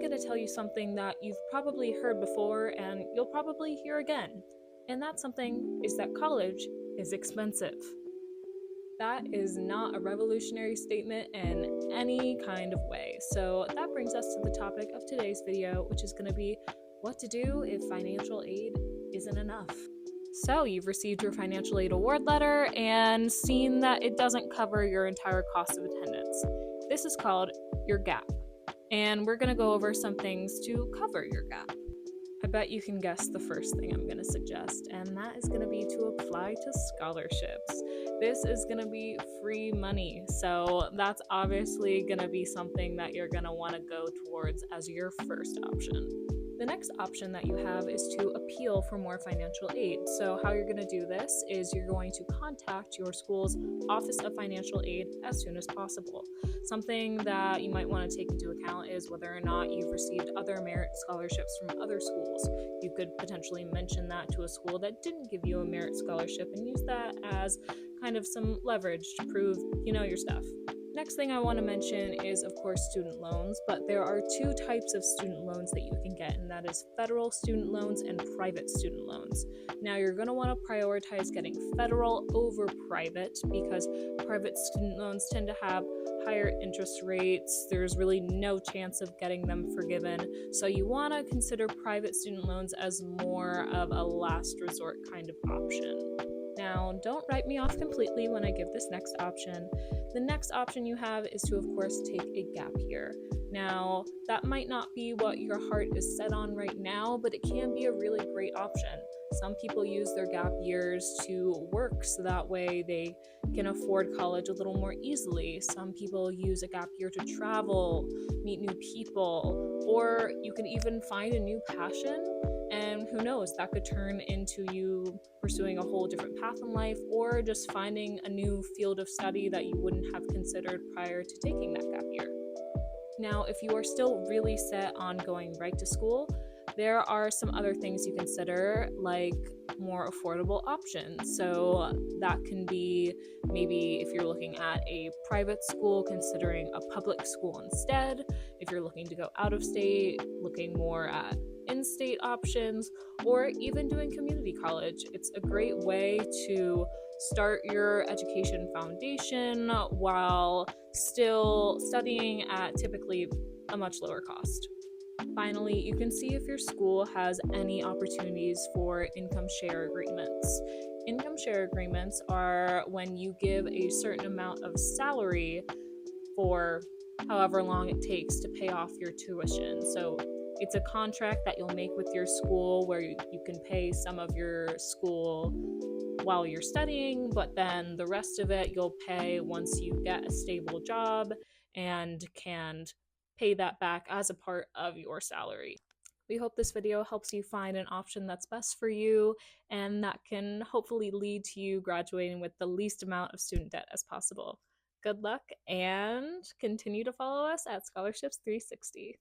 going to tell you something that you've probably heard before and you'll probably hear again. And that something is that college is expensive. That is not a revolutionary statement in any kind of way. So that brings us to the topic of today's video, which is going to be what to do if financial aid isn't enough. So you've received your financial aid award letter and seen that it doesn't cover your entire cost of attendance. This is called your gap. And we're going to go over some things to cover your gap. I bet you can guess the first thing I'm going to suggest, and that is going to be to apply to scholarships. This is going to be free money, so that's obviously going to be something that you're going to want to go towards as your first option. The next option that you have is to appeal for more financial aid. So how you're going to do this is you're going to contact your school's Office of Financial Aid as soon as possible. Something that you might want to take into account is whether or not you've received other merit scholarships from other schools. You could potentially mention that to a school that didn't give you a merit scholarship and use that as kind of some leverage to prove you know your stuff. Next thing I want to mention is, of course, student loans, but there are two types of student loans that you can get, and that is federal student loans and private student loans. Now, you're going to want to prioritize getting federal over private because private student loans tend to have higher interest rates. There's really no chance of getting them forgiven. So you want to consider private student loans as more of a last resort kind of option. Now, don't write me off completely when I give this next option. The next option you have is to, of course, take a gap year. Now, that might not be what your heart is set on right now, but it can be a really great option. Some people use their gap years to work so that way they can afford college a little more easily. Some people use a gap year to travel, meet new people, or you can even find a new passion. And who knows, that could turn into you pursuing a whole different path in life or just finding a new field of study that you wouldn't have considered prior to taking that gap year. Now, if you are still really set on going right to school, there are some other things you consider, like more affordable options. So that can be maybe if you're looking at a private school, considering a public school instead. If you're looking to go out of state, looking more at in-state options, or even doing community college. It's a great way to start your education foundation while still studying at typically a much lower cost. Finally, you can see if your school has any opportunities for income share agreements. Income share agreements are when you give a certain amount of salary for however long it takes to pay off your tuition. So it's a contract that you'll make with your school where you can pay some of your school while you're studying, but then the rest of it you'll pay once you get a stable job and can pay that back as a part of your salary. We hope this video helps you find an option that's best for you and that can hopefully lead to you graduating with the least amount of student debt as possible. Good luck and continue to follow us at Scholarships 360.